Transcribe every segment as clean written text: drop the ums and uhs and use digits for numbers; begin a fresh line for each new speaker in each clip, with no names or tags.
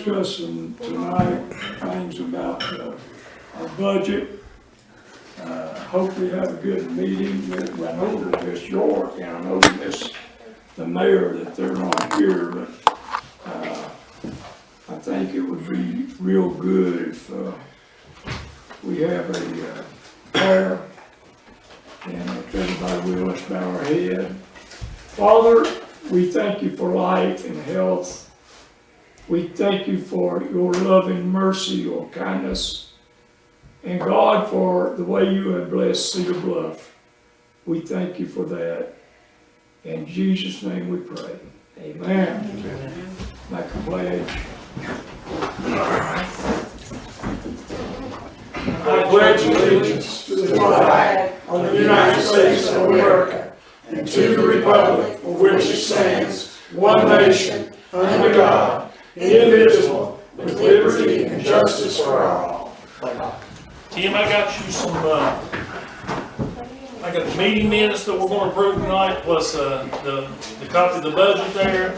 discussing tonight things about our budget. Hope we have a good meeting. I know that Miss York and I know the mayor that they're not here, but I think it would be real good if we have a prayer, and if everybody will, let's bow our head. Father, we thank you for life and health. We thank you for your loving mercy, your kindness, and God, for the way you have blessed Cedar Bluff. We thank you for that. In Jesus' name we pray. Amen. Amen. Make a pledge. I pledge allegiance to the flag of the United States of America and to the republic for which it stands, one nation, under God, indivisible, with liberty and justice for all.
Tim, I got you some, I got the meeting minutes that we're going to approve tonight, plus the copy of the budget there,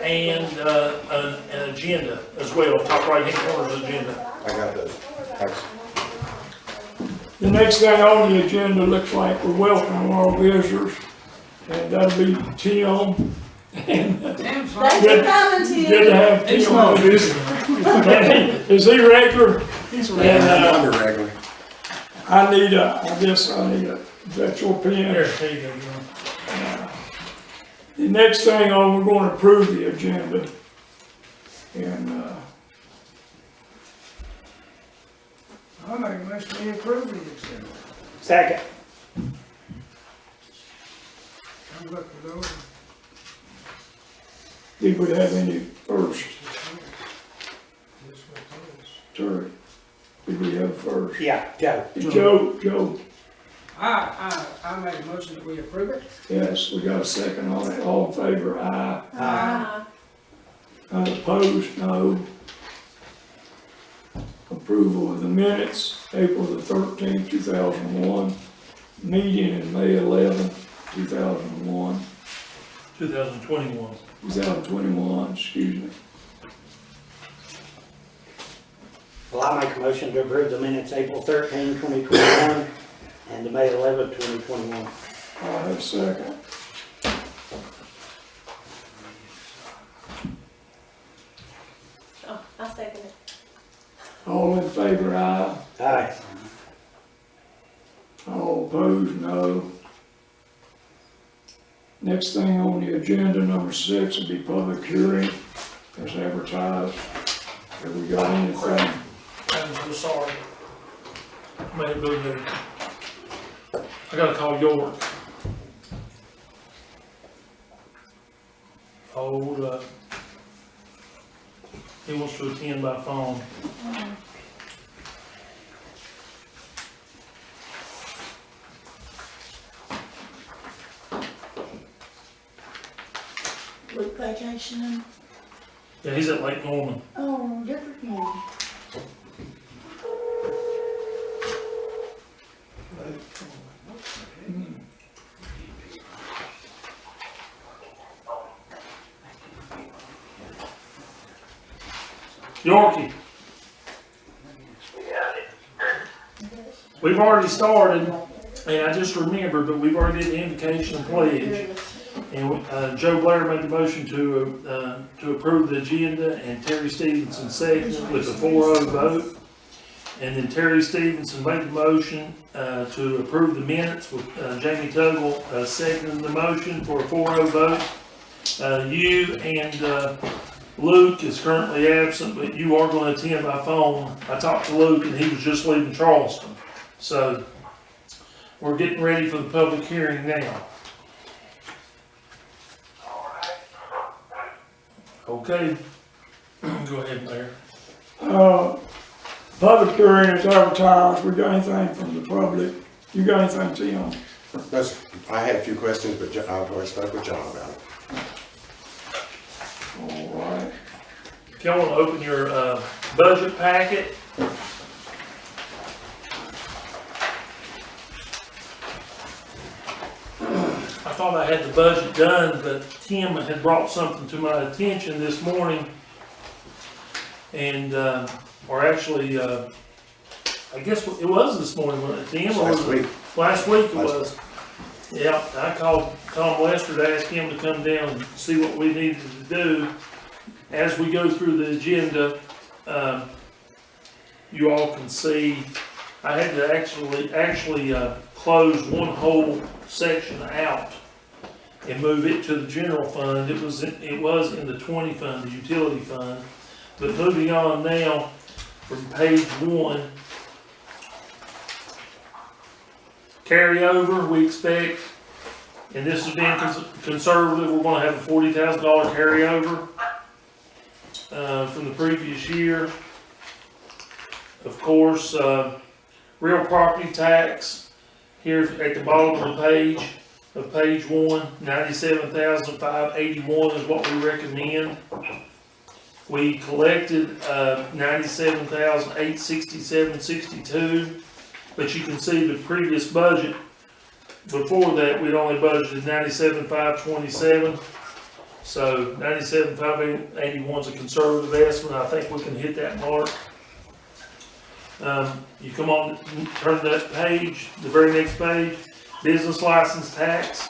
and an agenda as well, top right hand corner of the agenda.
I got those. Thanks.
The next thing on the agenda looks like we're welcoming our visitors, and that'll be Tim. And
Thanks for coming, Tim.
good to have Tim on visit. Is he regular?
He's
I'm regular.
I need a virtual pen.
There you go.
The next thing on, we're going to approve the agenda. And,
I make a motion to approve the agenda.
second.
I'm looking over.
Did we have any first? Terry, did we have first?
Yeah, Joe.
Joe,
I make a motion that we approve it.
yes, we got a second on it. All in favor, aye.
Aye.
Opposed, no. Approval of the minutes, April the 13th, 2001. Meeting in May 11th, 2001.
2021.
2021, excuse me.
Well, I make a motion to approve the minutes April 13, 2021, and the May 11, 2021.
I have a second.
Oh, I second it.
All in favor, aye.
Aye.
All opposed, no. Next thing on the agenda, number 6, will be public hearing as advertised. Have we got anything?
I'm so sorry. Made it boo boo. I gotta call York. Hold up. He wants to attend by phone.
Luke vacation.
Yeah, he's at Lake Norman.
Oh, different one.
Yorkie. We've already started, and I just remembered, but we've already did the invocation and pledge. And Joe Blair made the motion to approve the agenda, and Terry Stevenson seconded with a 4-0 vote. And then Terry Stevenson made the motion to approve the minutes with Jamie Tuggle seconding the motion for a 4-0 vote. You and Luke is currently absent, but you are going to attend by phone. I talked to Luke, and he was just leaving Charleston. So we're getting ready for the public hearing now. Okay, go ahead, Mayor.
Public hearing is advertised. We got anything from the public? You got anything, Tim?
I had a few questions, but I've already spoke with John about it.
All right.
If y'all want to open your budget packet. I thought I had the budget done, but Tim had brought something to my attention this morning and, or actually, I guess it was this morning, wasn't it, Tim? Or was
Last
it-
week,
Last week it
Last
was. Yeah, I called Tom Lester to ask him to come down and see what we needed to do. As we go through the agenda, you all can see, I had to actually close one whole section out and move it to the general fund. It was in the 20 fund, the utility fund. But moving on now, from page 1, carryover, we expect, and this is being conservative, we're gonna have a $40,000 carryover from the previous year. Of course, real property tax, here at the bottom of the page, page 1, 97,581 is what we recommend. We collected 97,867.62. But you can see the previous budget, before that, we'd only budgeted 97,527. So 97,581 is a conservative estimate. I think we can hit that mark. You come on, turn to that page, the very next page, business license tax.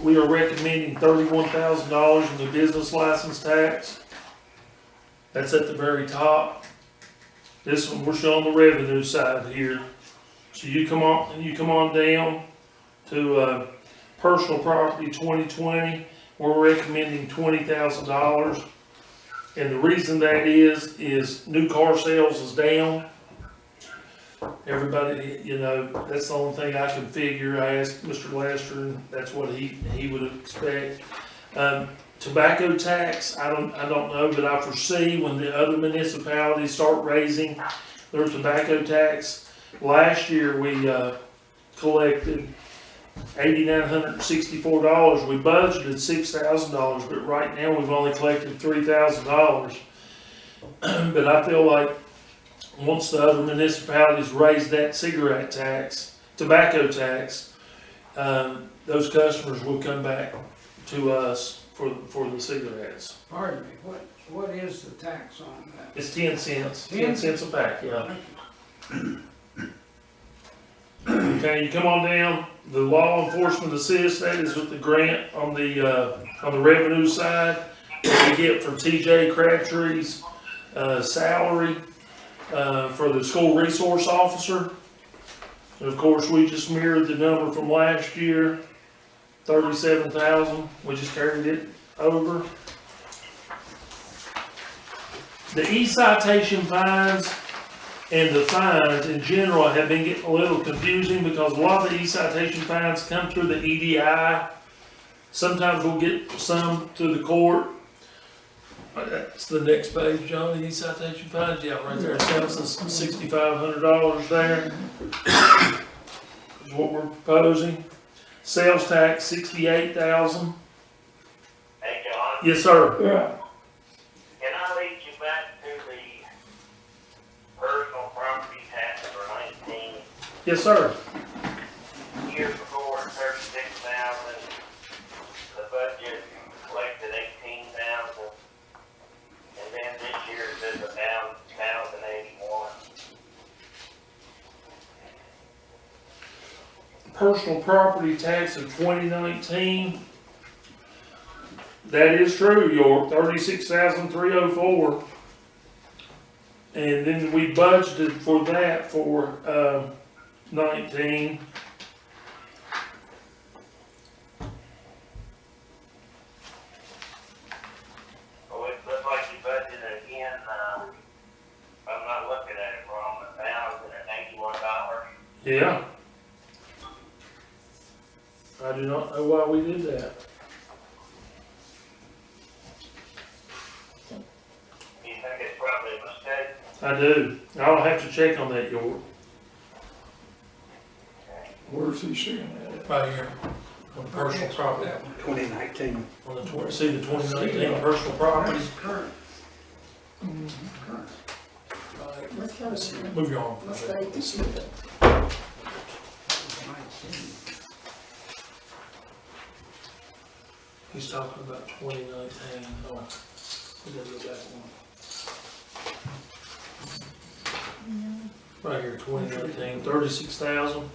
We are recommending $31,000 in the business license tax. That's at the very top. This one, we're showing the revenue side here. So you come on down to, personal property 2020, we're recommending $20,000. And the reason that is new car sales is down. Everybody, that's the only thing I can figure. I asked Mr. Lester, and that's what he would expect. Tobacco tax, I don't know, but I foresee when the other municipalities start raising their tobacco tax. Last year, we, collected $8,964. We budgeted $6,000, but right now we've only collected $3,000. But I feel like once the other municipalities raise that cigarette tax, tobacco tax, those customers will come back to us for the cigarettes.
Pardon me, what is the tax on that?
It's 10 cents, 10 cents a pack, yeah. Okay, you come on down, the law enforcement assist, that is with the grant on the revenue side. What we get for TJ Crabtree's, salary, for the school resource officer. And of course, we just mirrored the number from last year, 37,000, we just carried it over. The e-citation fines and the fines in general have been getting a little confusing because a lot of the e-citation fines come through the EDI. Sometimes we'll get some through the court. That's the next page, John, the e-citation fines, yeah, right there, it tells us $6,500 there. Is what we're proposing. Sales tax, 68,000.
Hey, John,
Yes, sir.
Yeah,
can I lead you back to the personal property tax for 19?
Yes, sir.
Year before, 36,000. The budget collected 18,000. And then this year it says about 1,081.
Personal property tax of 2019. That is true, York, 36,304. And then we budgeted for that for, 19.
Oh, it looks like you budgeted again, if I'm not looking at it wrong, $1,081.
Yeah. I do not know why we did that.
You think it's probably a mistake?
I do. I'll have to check on that, York.
where's he seeing that?
Right here. On personal property.
2019.
On the see the 2019 personal property.
That's current. Current.
Let's go
Let's see.
with
Move your arm.
Let's go with this.
He's talking about 2019. Oh, we gotta go back one. Right here, 2019, 36,000,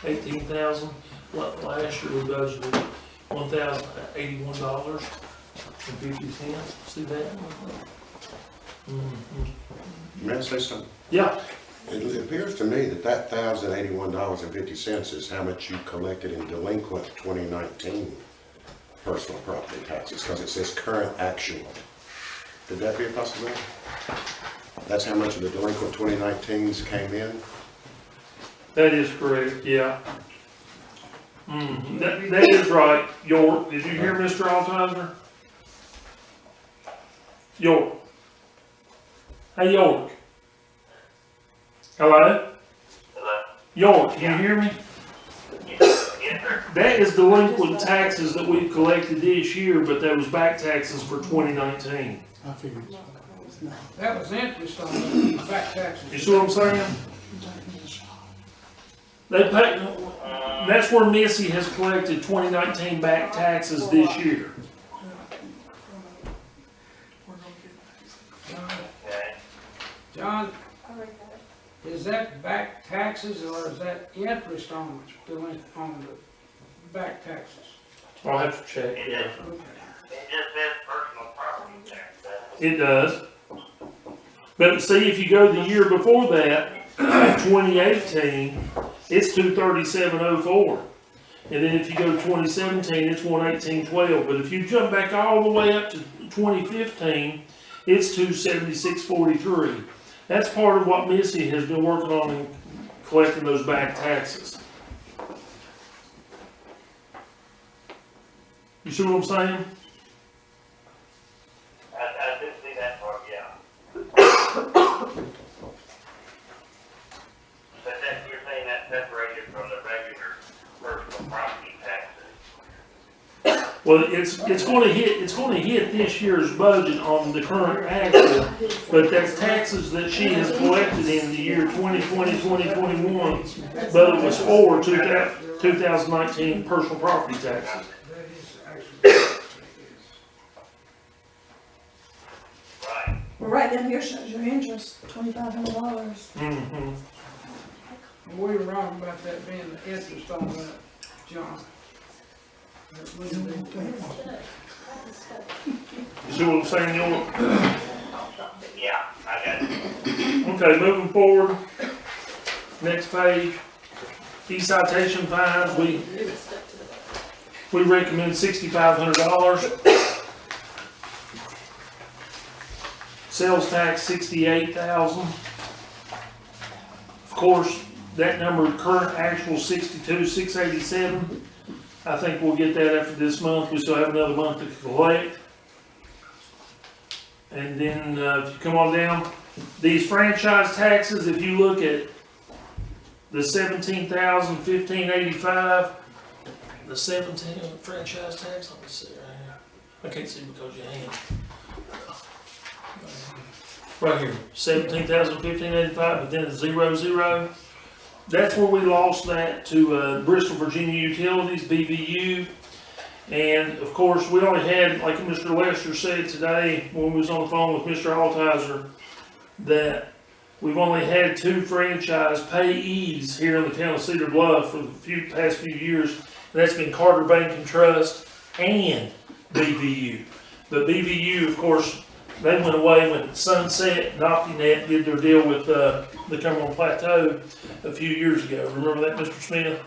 18,000. Last year we budgeted $1,081.50. See that? Mhm.
May I say something?
Yeah,
It appears to me that $1,081.50 is how much you collected in delinquent 2019 personal property taxes, because it says current actual. Could that be a possibility? That's how much of the delinquent 2019s came in?
that is correct, yeah. That is right. York, did you hear Mr. Altizer? York. Hey, York. Hello?
Hello?
York, can you hear me?
Yes, sir.
That is delinquent taxes that we've collected this year, but that was back taxes for 2019.
I figured.
That was interest on the back taxes.
You see what I'm saying? They pay, that's where Missy has collected 2019 back taxes this year.
Okay.
John, is that back taxes or is that interest on the back taxes?
I'll have to check,
It
yeah.
just, it just says personal property tax,
It does. But see, if you go the year before that, 2018, it's 237.04. And then if you go 2017, it's 118.12. But if you jump back all the way up to 2015, it's 276.43. That's part of what Missy has been working on in collecting those back taxes. You see what I'm saying?
I did see that part, yeah. But that, you're saying that's separated from the regular personal property taxes?
Well, it's gonna hit this year's budget on the current actual, but that's taxes that she has collected in the year 2020, 2021, but it was for 2019 personal property taxes.
That is actually.
Right.
Well, right down here shows your interest, $2,500.
Mm-hmm.
We were wrong about that being the interest on that, John. That wouldn't be.
You see what I'm saying, York?
Yeah, I got it.
Okay, moving forward. Next page. E-citation fines, we recommend $6,500. Sales tax, $68,000. Of course, that number, current actual $62,687. I think we'll get that after this month. We still have another month to collect. And then, if you come on down, these franchise taxes, if you look at the $17,1585, the 17 franchise tax, let me see right here. I can't see because your hand. Right here, 17,1585, but then it's 00. That's where we lost that to Bristol, Virginia Utilities, BVU. And of course, we only had, like Mr. Lester said today, when we was on the phone with Mr. Altizer, that we've only had 2 franchise payees here in the town of Cedar Bluff for the past few years. And that's been Carter Bank and Trust and BVU. But BVU, of course, they went away when Sunset and OptiNet did their deal with the Cumberland Plateau a few years ago. Remember that, Mr. Smith?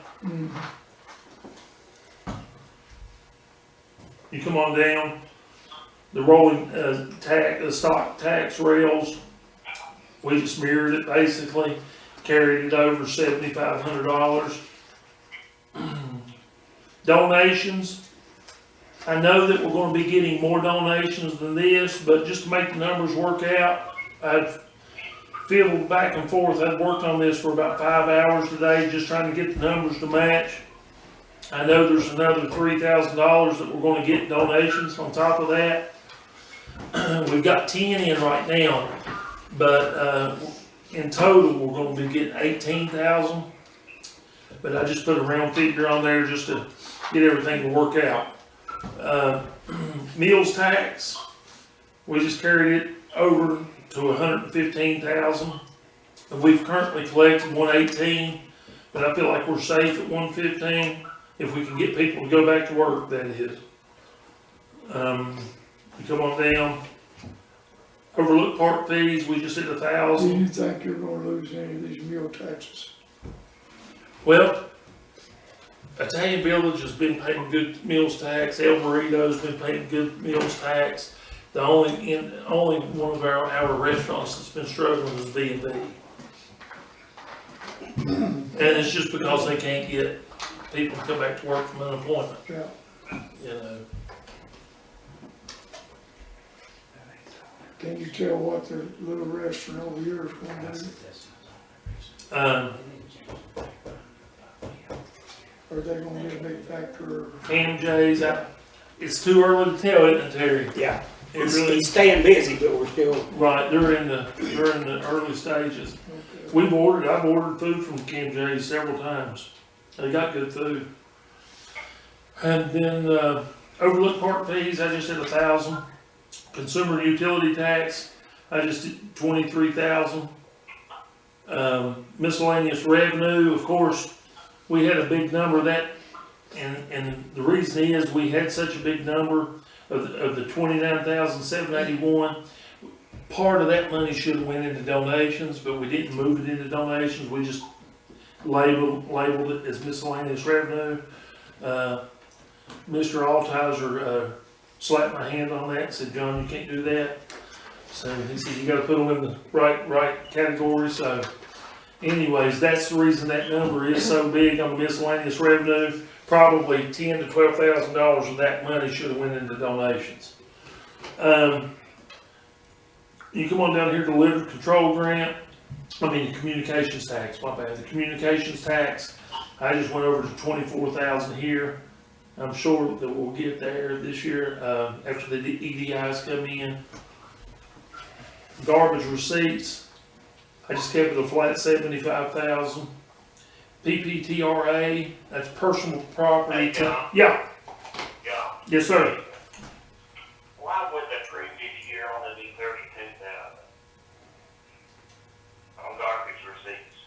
You come on down, the rolling stock tax rails, we just mirrored it basically, carried it over $7,500. Donations, I know that we're gonna be getting more donations than this, but just to make the numbers work out, I've fiddled back and forth. I've worked on this for about 5 hours today, just trying to get the numbers to match. I know there's another $3,000 that we're gonna get donations on top of that. We've got 10 in right now, but in total, we're gonna be getting 18,000. But I just put a round figure on there just to get everything to work out. Meals tax, we just carried it over to 115,000. And we've currently collected 118, but I feel like we're safe at 115 if we can get people to go back to work, that is. You come on down. Overlook Park fees, we just hit
Do
1,000.
you think you're gonna lose any of these meal taxes?
Well, Italian Village has been paying good meals tax, El Burrito's been paying good meals tax. The only one of our restaurants that's been struggling is B&B. And it's just because they can't get people to come back to work from unemployment,
Yeah.
you know.
Can you tell what the little restaurant over here is gonna do? Are they gonna get a big factor?
Cam J's, it's too early to tell, isn't it, Terry?
Yeah,
It
it's,
really,
it's staying busy, but we're still,
right, they're in the early stages.
Okay.
I've ordered food from Cam J's several times. They got good food. And then, Overlook Park fees, I just hit 1,000. Consumer utility tax, I just did 23,000. Miscellaneous revenue, of course, we had a big number of that, and the reason is we had such a big number of the 29,781. Part of that money should have went into donations, but we didn't move it into donations. We just labeled it as miscellaneous revenue. Mr. Altizer slapped my hand on that and said, "John, you can't do that." So he said, "You gotta put them in the right category." So anyways, that's the reason that number is so big on miscellaneous revenue. Probably $10,000 to $12,000 of that money should have went into donations. You come on down here to the litter control grant, communications tax, my bad. The communications tax, I just went over to 24,000 here. I'm sure that we'll get there this year, after the EDIs come in. Garbage receipts, I just kept it a flat 75,000. PPTRA, that's personal property.
Hey, John?
Yeah,
Yeah.
yes, sir.
Why would the previous year only be 32,000 on garbage receipts?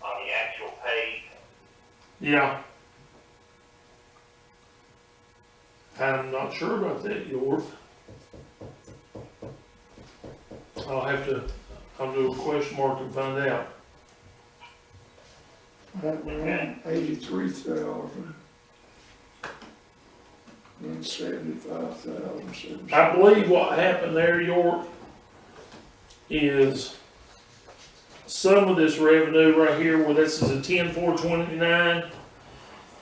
On the actual paid,
Yeah. I'm not sure about that, York. I'll do a question mark and find out.
That one, 83,000. And 75,000.
I believe what happened there, York, is some of this revenue right here, where this is a 10-4-29,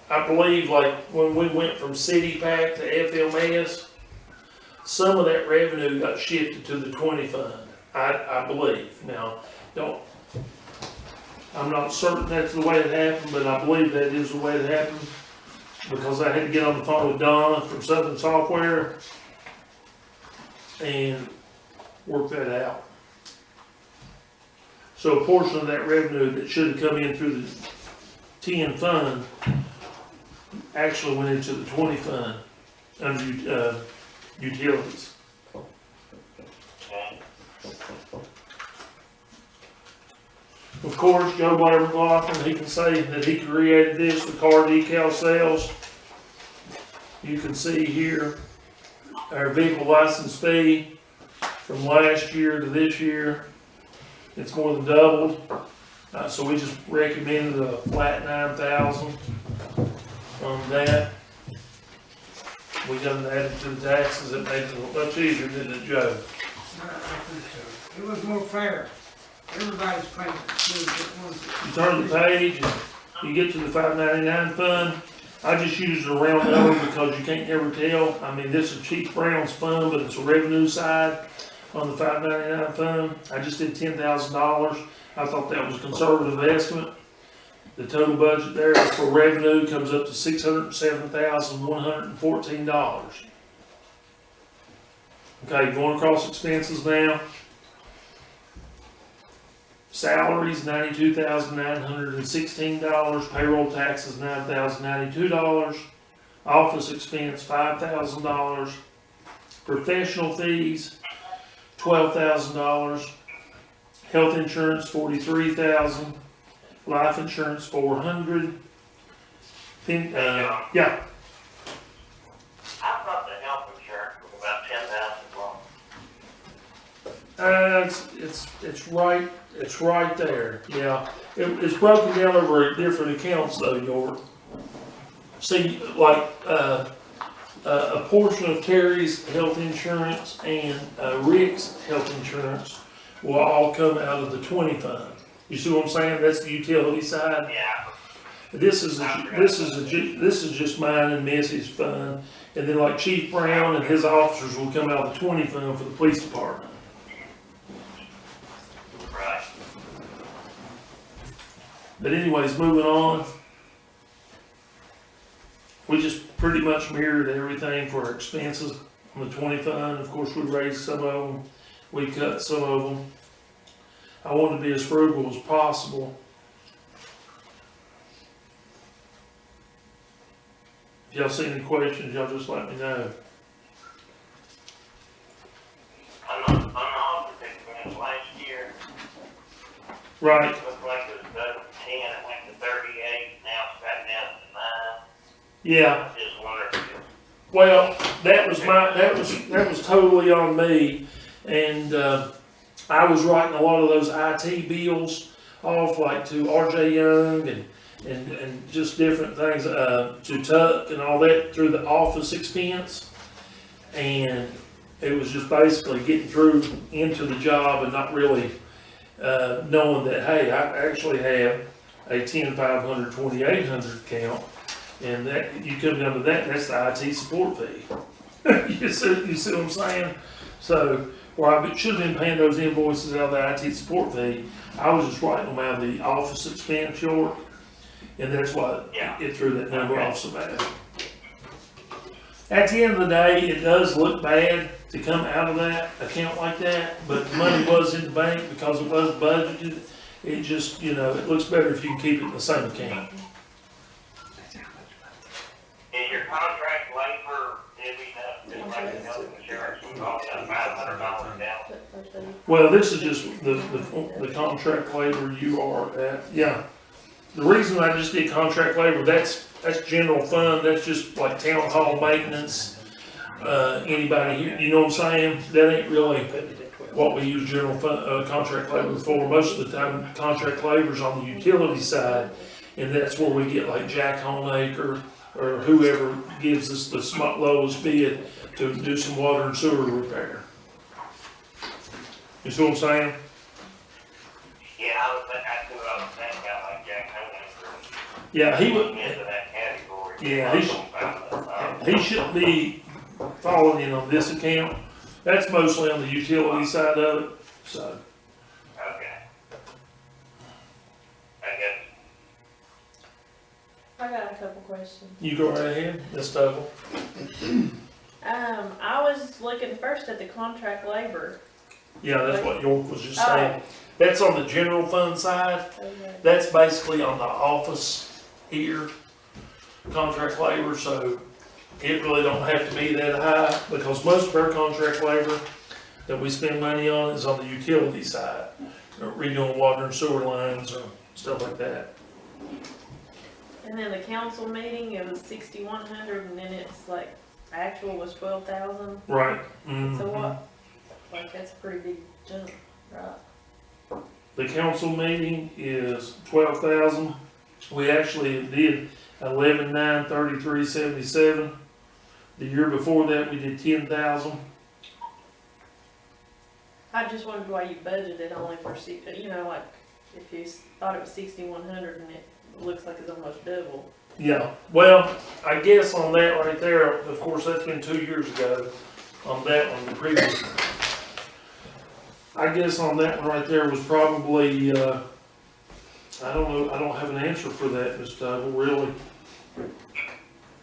I believe like when we went from City Pack to FMS, some of that revenue got shifted to the 20 fund, I believe. Now, I'm not certain that's the way it happened, but I believe that is the way it happened, because I had to get on the phone with Donna from Southern Software and work that out. So a portion of that revenue that should have come in through the 10 fund actually went into the 20 fund under utilities.
okay?
Of course, Joe Blair McLaughlin, he can say that he created this, the car decal sales. You can see here our vehicle license fee from last year to this year. It's more than doubled. So we just recommended a flat 9,000 on that. We done added to the taxes, it made it much easier, didn't it, Joe?
I think so. It was more fair. Everybody's paying it.
You turn the page and you get to the 599 fund. I just used a round number because you can't ever tell. This is Chief Brown's fund, but it's a revenue side on the 599 fund. I just did $10,000. I thought that was a conservative estimate. The total budget there for revenue comes up to $607,114. Okay, going across expenses now. Salaries, $92,916. Payroll taxes, $9,092. Office expense, $5,000. Professional fees, $12,000. Health insurance, $43,000. Life insurance, $400. Yeah,
I thought the health insurance was about 10,000 more.
it's right there, yeah. It's broken down over different accounts though, York. See, like, a portion of Terry's health insurance and, Rick's health insurance will all come out of the 20 fund. You see what I'm saying? That's the utility side.
Yeah,
This is just mine and Missy's fund, and then like Chief Brown and his officers will come out of the 20 fund for the police department.
right.
But anyways, moving on. We just pretty much mirrored everything for our expenses on the 20 fund. Of course, we raised some of them, we cut some of them. I wanted to be as frugal as possible. If y'all see any questions, y'all just let me know.
On the office expense last year,
Right,
it looked like it was done to 10, it went to 38, now it's back down to 9.
yeah.
Just wondering if it's
Well, that was totally on me, and, I was writing a lot of those IT bills off, like to RJ Young and just different things, to Tuck and all that through the office expense. And it was just basically getting through into the job and not really, knowing that, hey, I actually have a 10,500, 2,800 account. And that, you come down to that, that's the IT support fee. You see what I'm saying? So, where I should have been paying those invoices out of the IT support fee, I was just writing them out of the office expense, York. And that's why it threw that number off so bad. At the end of the day, it does look bad to come out of that account like that, but the money was in the bank because it was budgeted. It just, it looks better if you can keep it in the same account.
Is your contract labor divvied up, just like the health insurance, you all got $500 down?
Well, this is just the contract labor you are at, yeah. The reason I just did contract labor, that's general fund, that's just like town hall maintenance. Anybody here, you know what I'm saying? That ain't really what we use general fund, contract labor for. Most of the time, contract labor's on the utility side, and that's where we get like Jack Honaker or whoever gives us the lowest bid to do some water and sewer repair. You see what I'm saying?
Yeah, I was thinking about like Jack Honaker.
Yeah, he would,
Into that category.
Yeah, he shouldn't be falling in on this account. That's mostly on the utility side of it, so.
Okay. I guess,
I got a couple questions.
You go right ahead, Ms. Stovall.
I was looking first at the contract labor.
Yeah, that's what York was just saying. That's on the general fund side.
Okay.
That's basically on the office here, contract labor, so it really don't have to be that high, because most of our contract labor that we spend money on is on the utility side, redoing water and sewer lines or stuff like that.
And then the council meeting, it was 6,100, and then it's like, actual was 12,000.
Right.
So
Mhm.
what, like, that's a pretty big jump, right?
The council meeting is 12,000. We actually did 11,933.77. The year before that, we did 10,000.
I just wondered why you budgeted only for like, if you thought it was 6,100 and it looks like it's almost double.
Yeah, well, I guess on that right there, of course, that's been 2 years ago on that one, the previous one. I guess on that one right there was probably, I don't know, I don't have an answer for that, Mr. Duvall, really.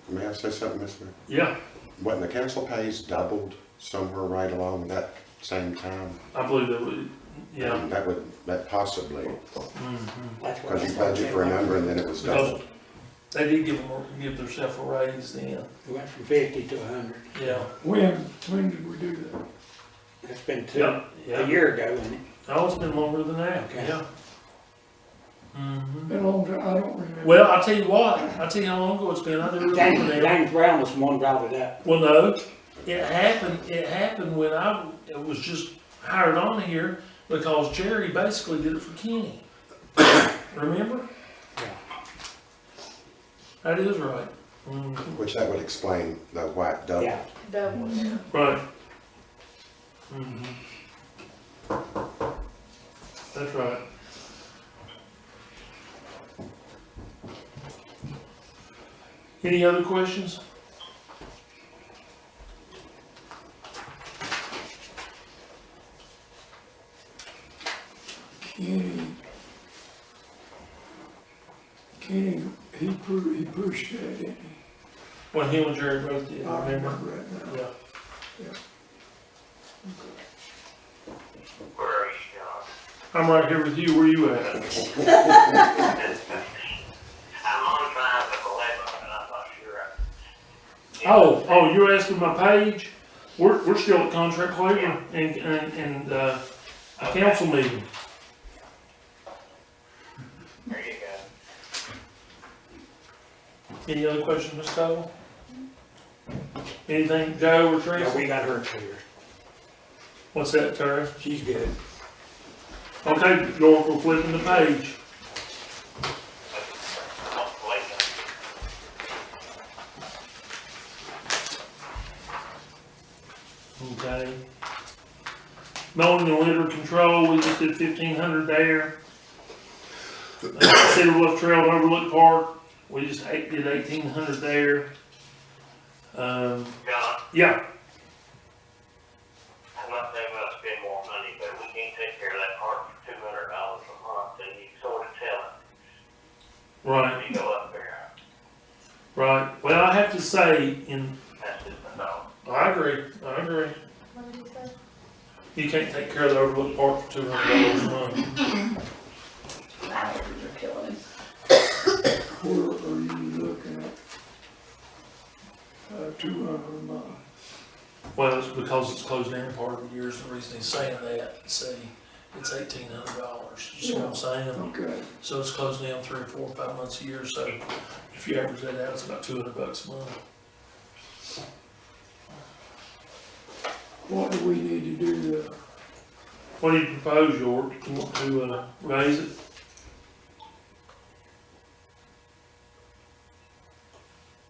May I say something, Mr. Mayor?
Yeah,
When the council pays doubled somewhere right along that same time,
I believe that we, Yeah.
And that possibly,
Mhm.
That's what
because you
I thought.
budget for a number and then it was
Because
doubled.
they did give themselves a raise then,
We went from 50 to 100.
yeah.
When did we do that?
It's been
Yeah,
a
yeah.
year ago, isn't it?
Oh, it's been longer than that,
Okay.
yeah. Mhm.
Been a long time, I don't remember.
Well, I'll tell you what, I'll tell you how long ago it's been, I do remember
James,
now.
James Brown was the one brought it up.
Well, no, it happened when I was just hired on here because Jerry basically did it for Kenny. Remember?
Yeah.
That is right. Mhm.
Which that would explain the white double.
Yeah.
Double, yeah.
Right. Mhm. That's right. Any other questions?
Kenny, he pushed that, didn't he?
When him and Jerry both did,
I
remember?
remember it now.
Yeah.
Where are you, John?
I'm right here with you. Where you at?
I'm on 511, and I'm not sure.
Oh, you're asking my page? We're still at contract labor and a council meeting.
There you go.
Any other questions, Ms. Cole? Anything, Joe or
Yeah,
Teresa?
we got her clear.
What's that, Terry?
She's good.
Okay, we're flipping the page. Okay. Mowing and litter control, we just did 1,500 there. Cedar Bluff Trail and Overlook Park, we just did 1,800 there.
John,
Yeah,
I'm not saying we're gonna spend more money, but we can't take care of that park for $200 a month, and you sort of tell it
right,
when you go up there.
right. Well, I have to say,
That's just a no.
I agree.
What did you say?
You can't take care of the Overlook Park for $200 a month.
You're killing him.
Where are you looking at? 200 a month.
Well, it's because it's closed down part of the year is the reason he's saying that. See, it's $1,800. You see what I'm saying?
Okay,
So it's closed down 3 or 4 or 5 months a year. So if you average that out, it's about $200 a month.
what do we need to do,
What do you propose, York? You want to raise it?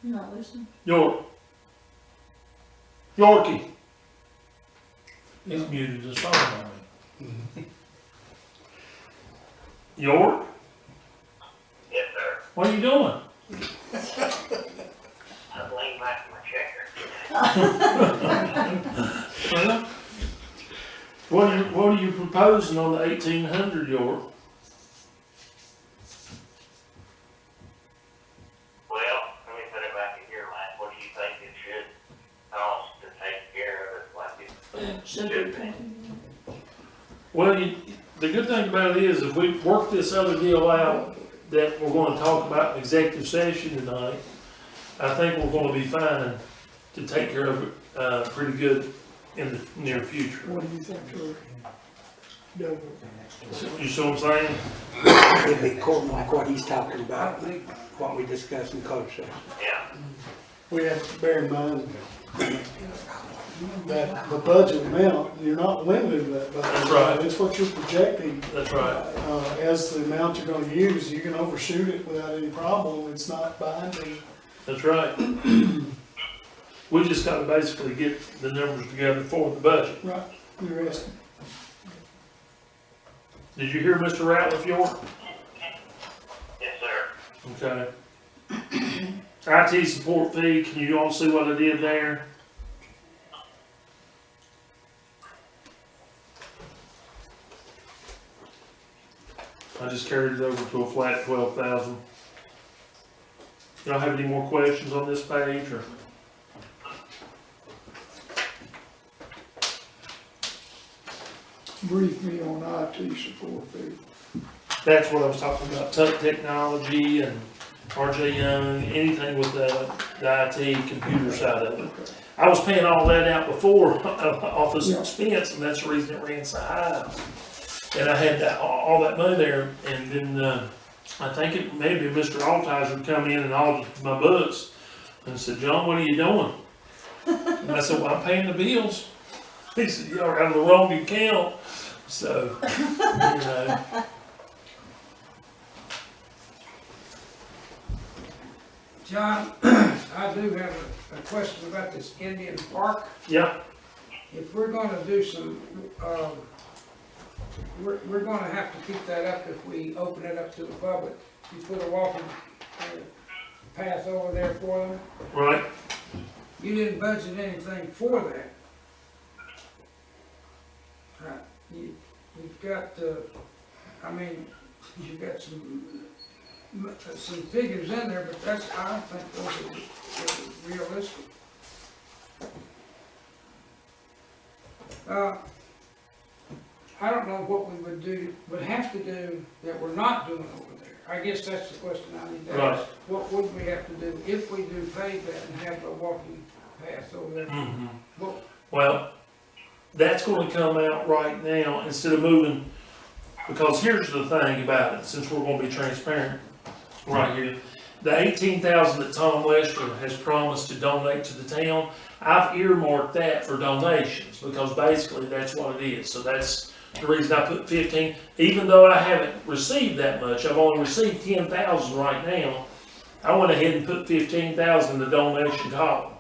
You're not listening.
York. Yorkie. He's muted his phone on me. York,
Yes, sir.
what are you doing?
I'm laying back in my checker.
Well, what are you proposing on the 1,800, York?
Well, let me put it back in your lap. What do you think it should cost to take care of it like it
Should be.
Well, the good thing about it is if we work this other deal out that we're gonna talk about in executive session tonight, I think we're gonna be fine to take care of it, pretty good in the near future.
what do you think, George? Double.
You see what I'm saying?
It'd be cool like what he's talking about, what we discussed in closed session.
Yeah.
We have to bear in mind that the budget amount, you're not limited to that budget.
That's right.
It's what you're projecting,
That's right.
as the amount you're gonna use, you can overshoot it without any problem, it's not binding.
That's right. We just gotta basically get the numbers together for the budget.
Right, you're asking.
Did you hear Mr. Ratliff, York?
Yes, sir.
Okay. IT support fee, can you all see what I did there? I just carried it over to a flat 12,000. Y'all have any more questions on this page, or?
brief me on IT support there.
That's what I was talking about, Tuck Technology and RJ Young, anything with the IT computer side of it. I was paying all that out before off as
Yeah.
expense, and that's the reason it ran so high. And I had all that money there, and then, I think it maybe Mr. Altizer would come in and audit my books, and said, John, what are you doing? And I said, well, I'm paying the bills. He said, y'all have the wrong account, so, you know.
John, I do have a question about this Indian Park.
Yeah,
If we're gonna do some, we're gonna have to keep that up if we open it up to the public. You put a walking path over there for them.
right.
You didn't budget anything for that. You've got, I mean, you've got some figures in there, but that's, I don't think those are realistic. I don't know what we would have to do that we're not doing over there. I guess that's the question I need to ask.
Right.
What would we have to do if we do pave that and have a walking path over there?
Mm-hmm.
What,
Well, that's gonna come out right now instead of moving, because here's the thing about it, since we're gonna be transparent right here. The 18,000 that Tom Lester has promised to donate to the town, I've earmarked that for donations, because basically that's what it is. So that's the reason I put 15, even though I haven't received that much, I've only received 10,000 right now. I went ahead and put 15,000 in the donation column.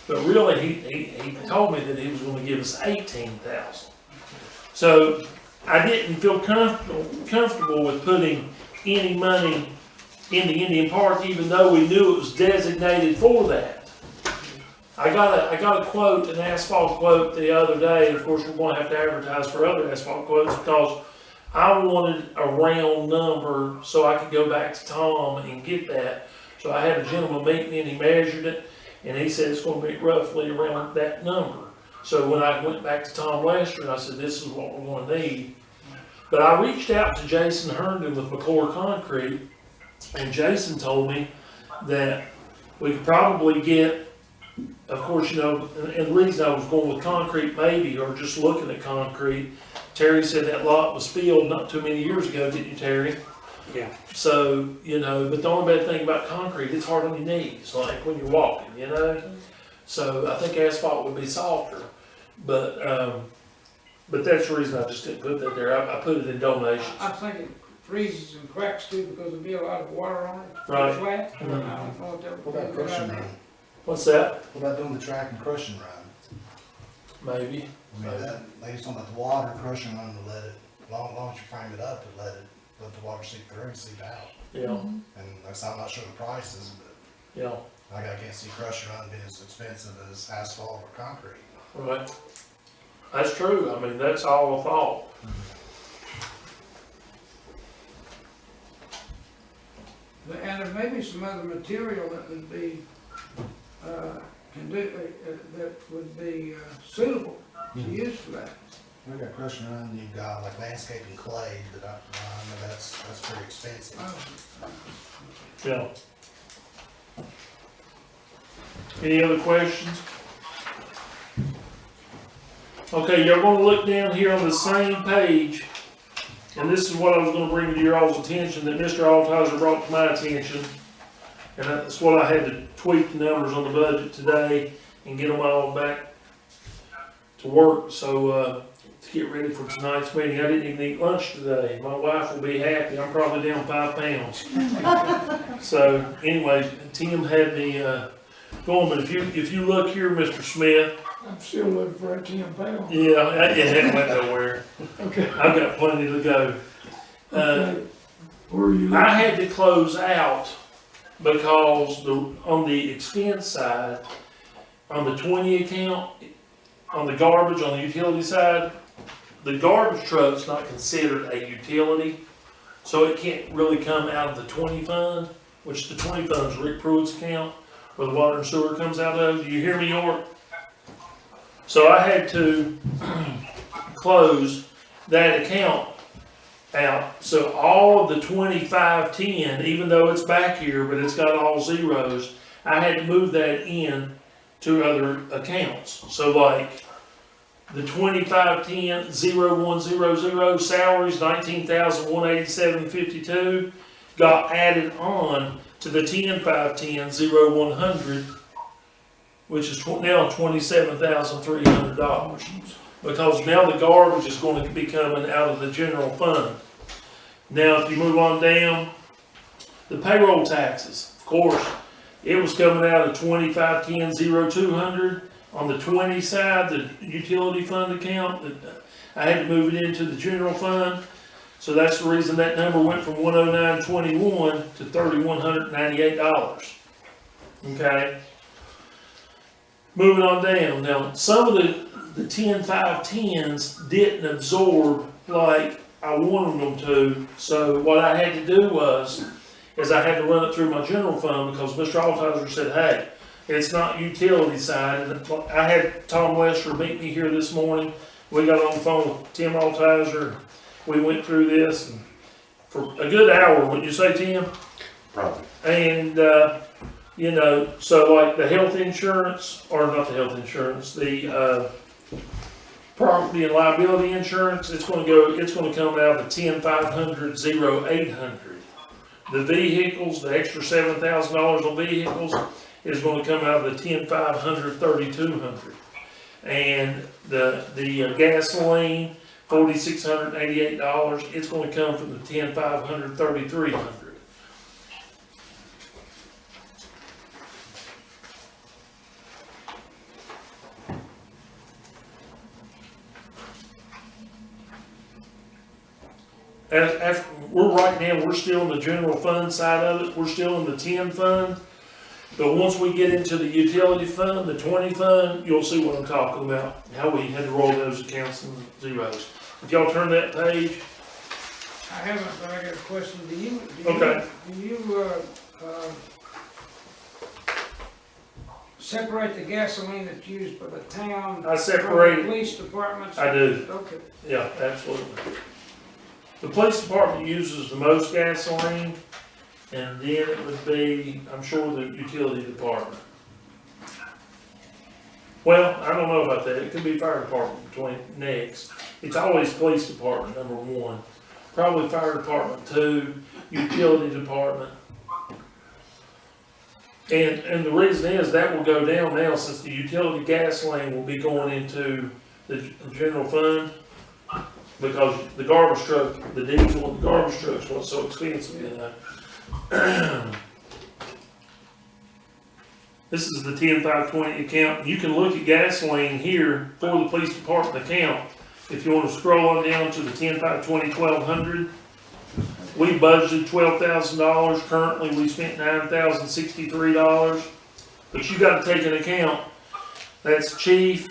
But really, he told me that he was gonna give us 18,000. So I didn't feel comfortable with putting any money in the Indian Park, even though we knew it was designated for that. I got a quote, an asphalt quote the other day, and of course we're gonna have to advertise for other asphalt quotes, because I wanted a round number so I could go back to Tom and get that. So I had a gentleman meet me and he measured it, and he said it's gonna be roughly around that number. So when I went back to Tom Lester, and I said, this is what we're gonna need. But I reached out to Jason Herndon with McClure Concrete, and Jason told me that we could probably get, of course, you know, and the reason I was going with concrete maybe, or just looking at concrete, Terry said that lot was filled not too many years ago, didn't you, Terry?
Yeah.
So, you know, but the only bad thing about concrete, it's hard on your knees, like when you're walking, you know? So I think asphalt would be softer, but that's the reason I just didn't put that there. I put it in donations.
I think it freezes and cracks too, because there'll be a lot of water on it.
Right.
Flat.
Mhm.
I don't know if that
What
would
about
be a good
crushing
idea.
run?
What's that?
What about doing the track and crushing run?
Maybe.
I mean, that, they just talking about the water crushing run to let it, as long as you frame it up, to let the water seep through and seep out.
Yeah,
And like I said, I'm not sure the prices, but
yeah,
I can't see crushing run being as expensive as asphalt or concrete.
right. That's true. I mean, that's all I thought.
And there may be some other material that would be, that would be suitable to use for that.
We've got crushing run, you've got like landscaping clay, that I know that's pretty expensive.
Yeah. Any other questions? Okay, you're gonna look down here on the same page, and this is what I was gonna bring to your all's attention, that Mr. Altizer brought to my attention. And that's what I had to tweak the numbers on the budget today and get them all back to work, so, to get ready for tonight's meeting. I didn't even eat lunch today. My wife will be happy. I'm probably down 5 pounds. So anyway, Tim had me, going, but if you look here, Mr. Smith,
I'm still looking for a 10 pound.
yeah, it hadn't went nowhere.
Okay.
I've got plenty to go.
Okay. Where are you
I
looking?
had to close out because on the expense side, on the 20 account, on the garbage, on the utility side, the garbage truck's not considered a utility, so it can't really come out of the 20 fund, which the 20 fund's Rick Pruitt's account, where the water and sewer comes out of. Do you hear me, York? So I had to close that account out. So all of the 2510, even though it's back here, but it's got all zeros, I had to move that in to other accounts. So like the 2510-0100 salaries, 19,187.52 got added on to the 10-510-0100, which is now $27,300. Because now the garbage is going to be coming out of the general fund. Now, if you move on down, the payroll taxes, of course, it was coming out of 2510-0200 on the 20 side, the utility fund account. I had to move it into the general fund. So that's the reason that number went from 109.21 to $3,198. Okay. Moving on down. Now, some of the 10-5-10s didn't absorb like I wanted them to. So what I had to do was I had to run it through my general fund because Mr. Altizer said, hey, it's not utility side. And I had Tom Lester meet me here this morning. We got on the phone with Tim Altizer. We went through this for a good hour, wouldn't you say, Tim?
Probably.
And, you know, so like the health insurance, or not the health insurance, the property and liability insurance, it's going to come out of the 10-500-0800. The vehicles, the extra $7,000 on vehicles is going to come out of the 10-500-3200. And the gasoline, $4,688, it's going to come from the 10-500-3300. As we're still in the general fund side of it, we're still in the 10 fund. But once we get into the utility fund, the 20 fund, you'll see what I'm talking about, how we had to roll those accounts and zeros. If y'all turn that page.
I haven't, but I got a question. Do you separate the gasoline that's used by the town?
I separate
from the police departments?
I do.
Okay.
Yeah, absolutely. The police department uses the most gasoline, and then it would be, I'm sure, the utility department. Well, I don't know about that. It could be fire department between next. It's always police department, number one. Probably fire department two, utility department. And the reason is that will go down now since the utility gasoline will be going into the general fund. Because the garbage truck, the diesel and the garbage trucks wasn't so expensive, you know. This is the 10-520 account. You can look at gasoline here for the police department account. If you want to scroll on down to the 10-520-1200, we budgeted $12,000. Currently, we spent $9,063. But you got to take into account that's chief,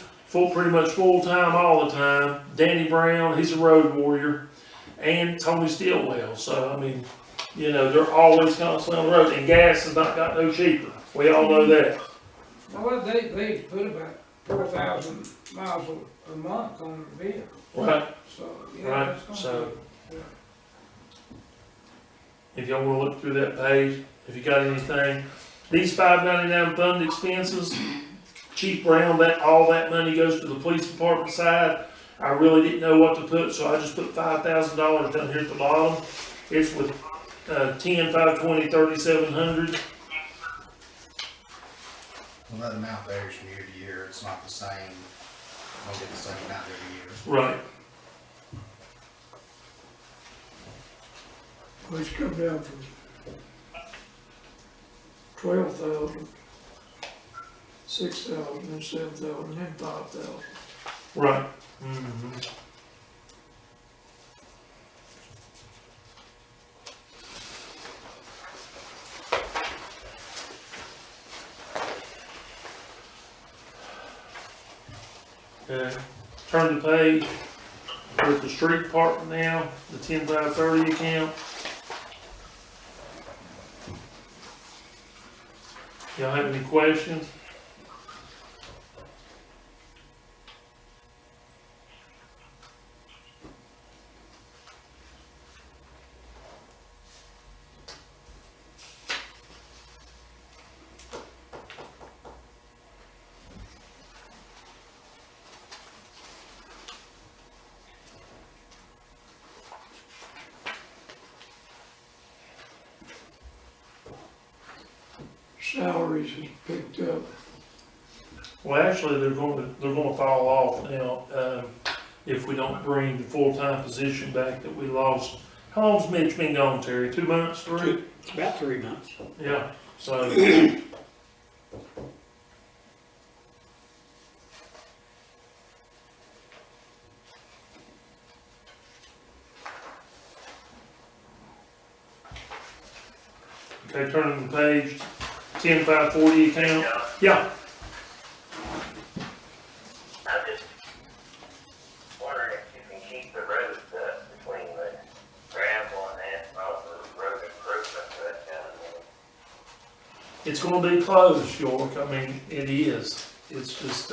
pretty much full time all the time. Danny Brown, he's a road warrior, and Tony Stillwell. So I mean, you know, they're always constantly on the road, and gas has not got no cheaper. We all know that.
Well, they put about 4,000 miles a month on their vehicle.
Right.
So, yeah,
Right.
that's gonna
So
be-
if y'all want to look through that page, if you got anything, these $599 fund expenses. Chief Brown, all that money goes to the police department side. I really didn't know what to put, so I just put $5,000 down here at the bottom. It's with 10-520-3700.
Well, that amount varies from year to year, it's not the same, don't get the same amount every year.
Right.
Which come down from 12,000, 6,000, and 7,000, and then 5,000.
Right. Mm-hmm. Okay. Turn the page. We're at the street department now, the 10-530 account. Y'all have any questions?
salaries has picked up.
Well, actually, they're gonna fall off now, if we don't bring the full-time position back that we lost. How long's Mitch been gone, Terry? 2 months, 3?
About 3 months.
Yeah, so. Okay, turning the page, 10540 account, yeah,
I'm just wondering if you can keep the roads up between the gravel and asphalt, the road improvement, that kind of thing.
it's gonna be closed, York, I mean, it is, it's just,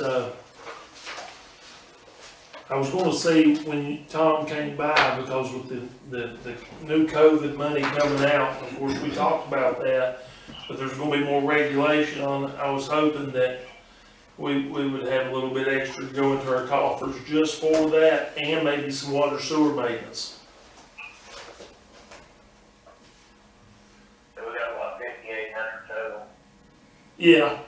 I was gonna say when Tom came by, because with the new COVID money coming out, of course, we talked about that, but there's gonna be more regulation on it. I was hoping that we would have a little bit extra to go into our coffers just for that, and maybe some water sewer maintenance.
So we got what, 5,800 total?
Yeah,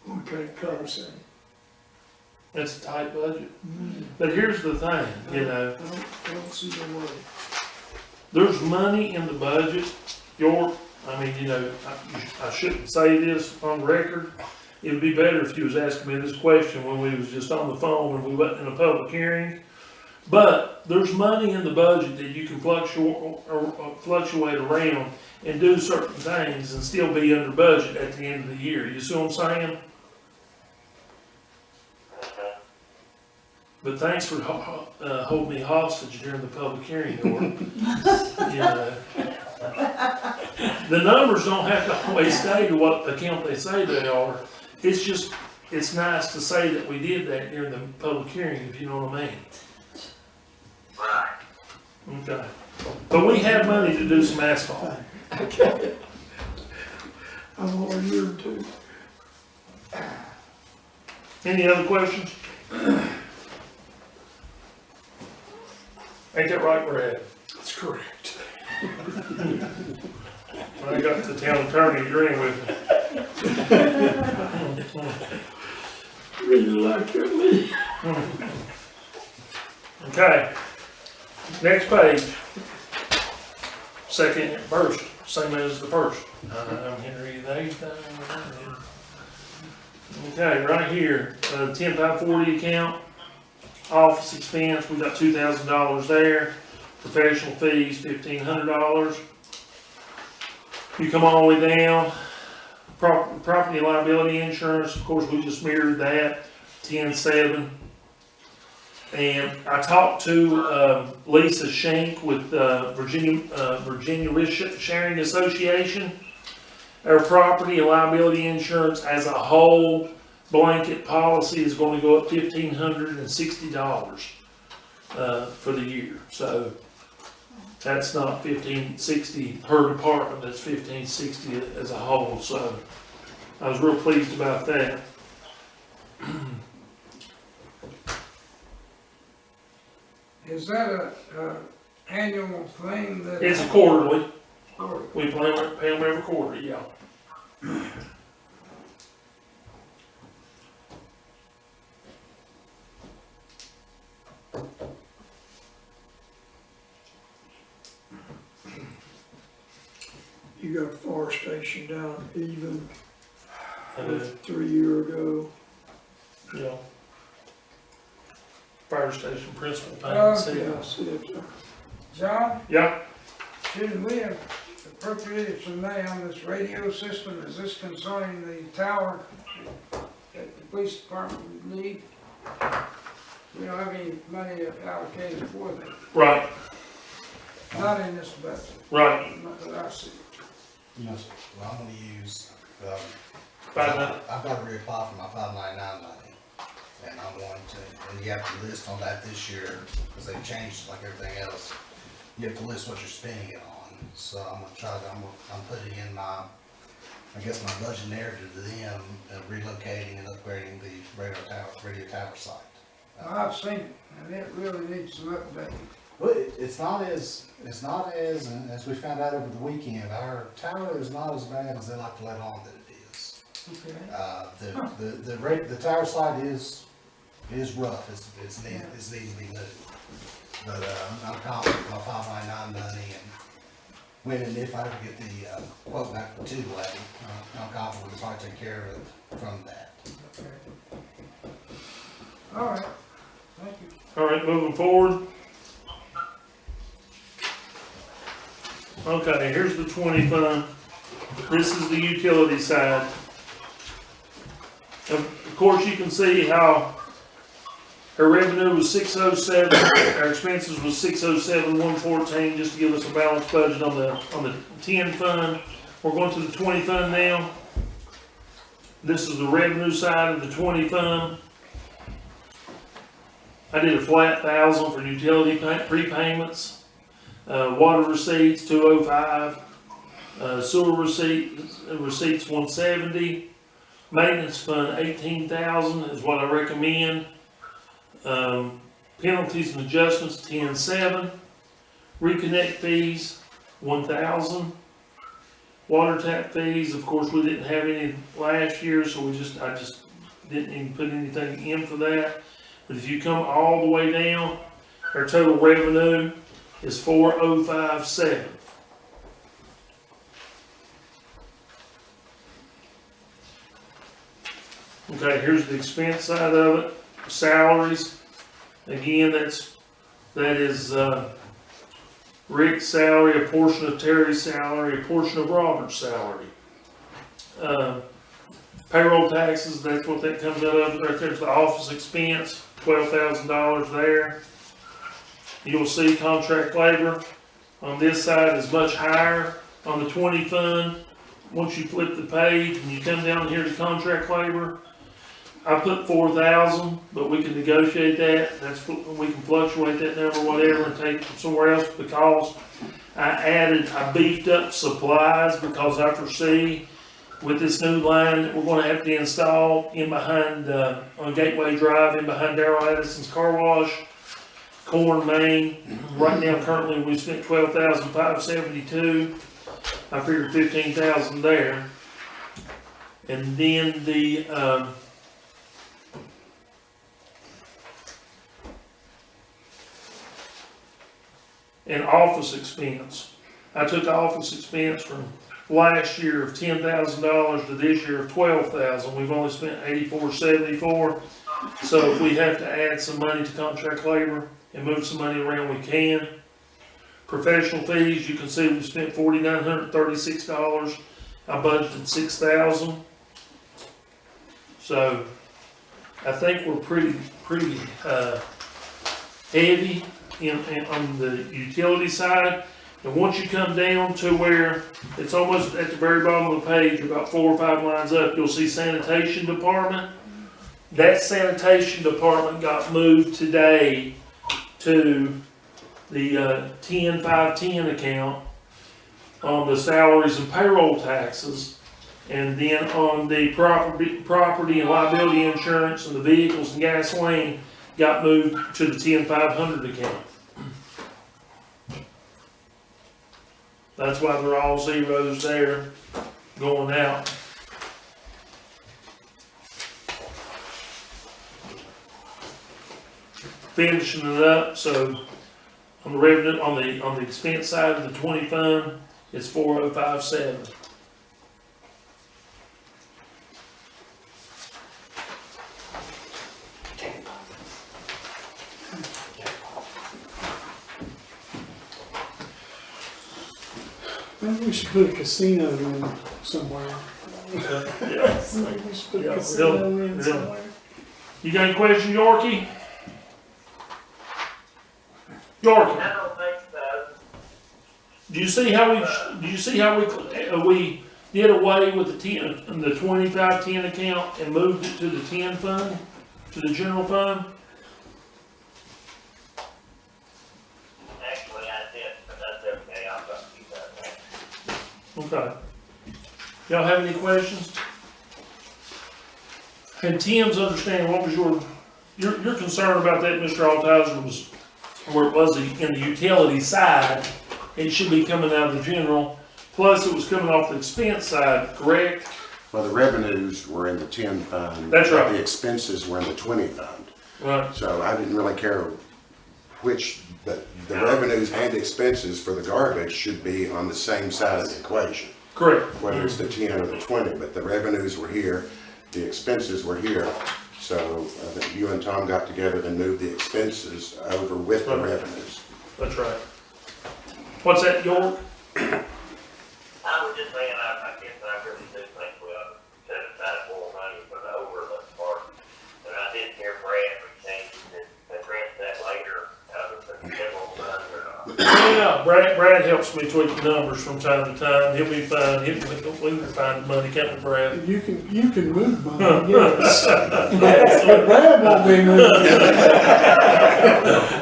We can't cover some.
it's a tight budget. But here's the thing, you know,
I don't see no way.
there's money in the budget, York, I mean, you know, I shouldn't say this on record. It'd be better if you was asking me this question when we was just on the phone and we wasn't in a public hearing. But there's money in the budget that you can fluctuate around and do certain things and still be under budget at the end of the year. You see what I'm saying? But thanks for holding me hostage during the public hearing, York. You know. The numbers don't have to always stay to what account they say they are. It's just, it's nice to say that we did that during the public hearing, if you know what I mean.
Right.
Okay. But we have money to do some asphalt.
Okay. I'm over here too.
Any other questions? Ain't that right, Brad?
That's correct.
I got the town attorney agreeing with me.
Really like that me.
Okay. Next page. Second, first, same as the first. I'm Henry the Eighth. Okay, right here, 10540 account, office expense, we got $2,000 there. Professional fees, $1,500. You come all the way down. Property and liability insurance, of course, we just mirrored that, 10.7. And I talked to Lisa Shank with Virginia Risk Sharing Association. Our property and liability insurance as a whole blanket policy is going to go up $1,560 for the year. So that's not $1,560 per department, that's $1,560 as a whole. So I was real pleased about that.
Is that a annual thing that?
It's a quarterly.
Quarterly.
We pay them every quarter, yeah.
You got a fire station down even
And,
3 years ago.
you know, fire station principal paying
Yeah, I
city.
see it, sir.
John,
Yeah,
shouldn't we have appropriated some money on this radio system? Is this concerning the tower that the police department would need? We don't have any money allocated for that,
right,
not in this budget,
right.
not that I see.
Yes. Well, I'm gonna use,
$5.99.
I've got to reapply for my 599 money. And I'm going to, and you have to list on that this year, because they've changed like everything else. You have to list what you're spending it on. so I'm putting in my, I guess my budget narrative to them, relocating and upgrading the radio tower site.
I've seen it, and it really needs some updating.
Well, it's not as, and as we found out over the weekend, our tower is not as bad as they like to let on that it is.
Okay.
The tower site is rough, it's needs to be moved. But, I'm confident my 599 money and when and if I ever get the, quote back for 2 levy, I'm confident we'll probably take care of it from that.
Okay. All right, thank you.
All right, moving forward. Okay, here's the 20 fund. This is the utility side. Of course, you can see how our revenue was 607, our expenses was 607, 114, just to give us a balanced budget on the 10 fund. We're going to the 20 fund now. This is the revenue side of the 20 fund. I did a flat 1,000 for utility prepayments, water receipts 205, sewer receipts 170, maintenance fund 18,000 is what I recommend. Penalties and adjustments 10,700, reconnect fees 1,000, water tap fees. Of course, we didn't have any last year, so I just didn't even put anything in for that. But if you come all the way down, our total revenue is 4,057. Okay, here's the expense side of it. Salaries. Again, that is Rick's salary, a portion of Terry's salary, a portion of Robert's salary. Payroll taxes, that's what that comes out of. Right there's the office expense, $12,000 there. You'll see contract labor on this side is much higher on the 20 fund. Once you flip the page and you come down here to contract labor, I put 4,000, but we can negotiate that. We can fluctuate that number, whatever, and take it from somewhere else because I beefed up supplies because I foresee with this new line that we're going to have to install in behind on Gateway Drive, in behind Darrell Addison's car wash, Corn, Main. Right now, currently, we spent $12,572. I figured $15,000 there, and then the and office expense. I took office expense from last year of $10,000 to this year of $12,000. We've only spent $84.74. So if we have to add some money to contract labor and move some money around, we can. Professional fees, you can see we spent $4,936. I budgeted $6,000. So I think we're pretty heavy on the utility side. And once you come down to where it's almost at the very bottom of the page, about 4 or 5 lines up, you'll see sanitation department. That sanitation department got moved today to the 10-510 account on the salaries and payroll taxes, and then on the property and liability insurance and the vehicles and gasoline got moved to the 10-500 account. That's why they're all zeros there going out. Finishing it up, so on the revenue, on the expense side of the 20 fund, it's 4,057.
Maybe we should put a casino in somewhere.
Yeah.
Maybe we should put
Yeah,
a casino in
yeah.
somewhere.
You got any question, Yorkie? Yorkie,
I don't think so.
do you see how we did away with the 2510 account and moved it to the 10 fund, to the general fund?
Actually, I did, but that's okay, I'm gonna keep that there.
Okay. Y'all have any questions? And Tim's understanding, what was your concern about that, Mr. Altizer, was where it was in the utility side, it should be coming out of the general, plus it was coming off the expense side, correct?
Well, the revenues were in the 10 fund.
That's right.
The expenses were in the 20 fund.
Right.
So I didn't really care which, but the revenues and expenses for the garbage should be on the same side of the equation,
Correct.
whether it's the 10 or the 20, but the revenues were here, the expenses were here. So I think you and Tom got together and moved the expenses over with the revenues.
That's right. What's that, York?
I was just saying, I guess I really do think we ought to set aside more money for the overlook part. And I did hear Brad change it, address that later, out of the general fund or not.
Yeah, Brad helps me tweak the numbers from time to time. He'll be fine. We can find the money, can't we, Brad?
You can move money, yes. But Brad won't be moving.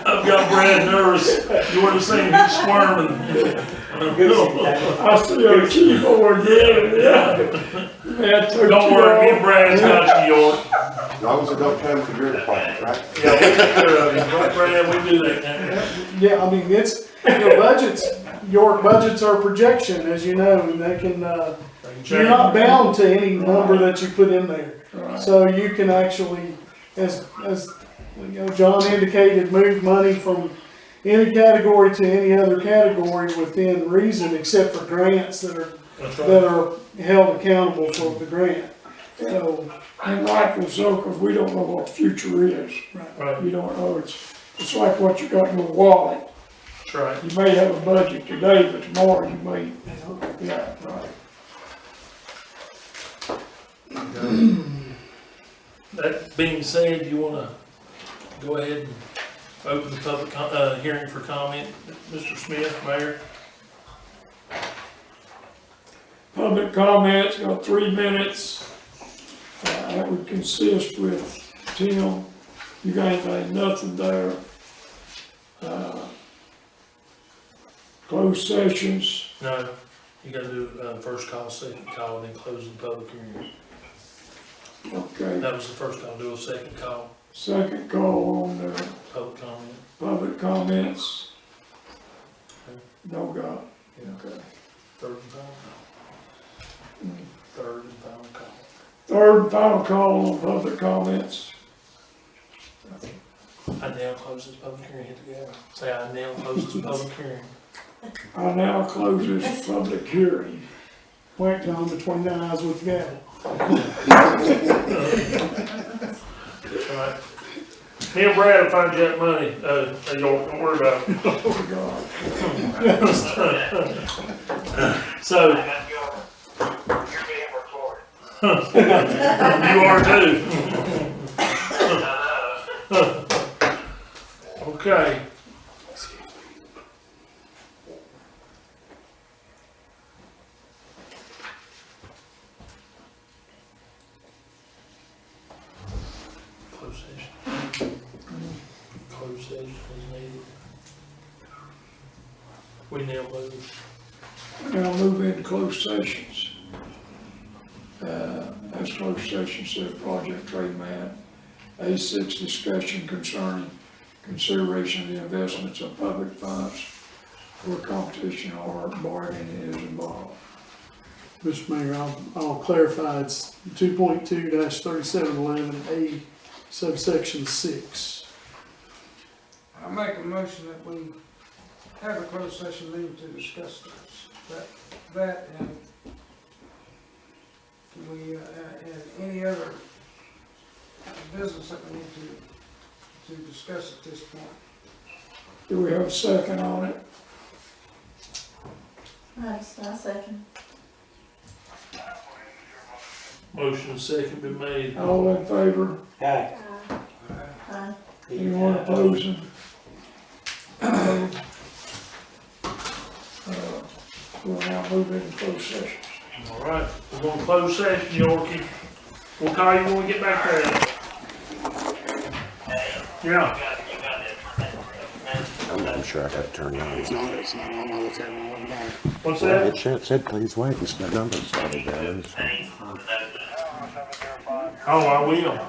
I've got Brad nervous. You want to see him squirming?
I see a keyboard there, yeah. Man,
Don't worry, me and Brad's got you, York.
As long as it don't come from your department, right?
Yeah, we take care of him. Right, Brad, we do that now.
Yeah, I mean, it's, your budgets are projection, as you know, and they can, you're not bound to any number that you put in there.
Right.
So you can actually, as John indicated, move money from any category to any other category within reason, except for grants that
That's
that
right.
are held accountable for the grant. So,
And rightfully so, because we don't know what the future is.
Right.
You don't know, it's like what you got in your wallet.
That's right.
You may have a budget today, but tomorrow you may, yeah, right.
That being said, you want to go ahead and open the public hearing for comment, Mr. Smith, Mayor?
Public comments, got 3 minutes. That would consist with Tim. You guys ain't nothing there. Closed sessions.
No, you gotta do first call, second call, then close the public hearing.
Okay,
That was the first call, do a second call,
second call on
public comment.
public comments. No got, okay.
Third and final. Third and final call.
Third and final call on public comments.
I now close this public hearing, hit the gavel. Say, I now close this public hearing.
I now close this public hearing.
whack John between the eyes with the gavel.
That's right. Me and Brad will find you that money, York, don't worry about it.
Oh, God.
So,
I got you're being recorded.
you are too. Okay. Closed session. Closed session is needed. We now move.
Now move into closed sessions. As closed session said, project trade man. A6 discussion concerning consideration of the investments of public funds where competition or bargaining is involved.
Mr. Mayor, I'll clarify, it's 2.2-3711A subsection 6.
I make a motion that we have a closed session meeting to discuss this. That and we, and any other business that we need to discuss at this point.
Do we have a second on it?
I second.
Motion second been made.
All in favor?
Aye.
Aye.
Anyone opposing? We'll now move into closed session.
All right, we're going to close session, Yorkie. We'll call you when we get back there. Yeah.
You got it.
I'm sure I got it turned on.
It's not on, I'll look at it one time.
What's
Well,
that?
it said please wait, and the number started there.
Thanks for the notice.
Oh, I will.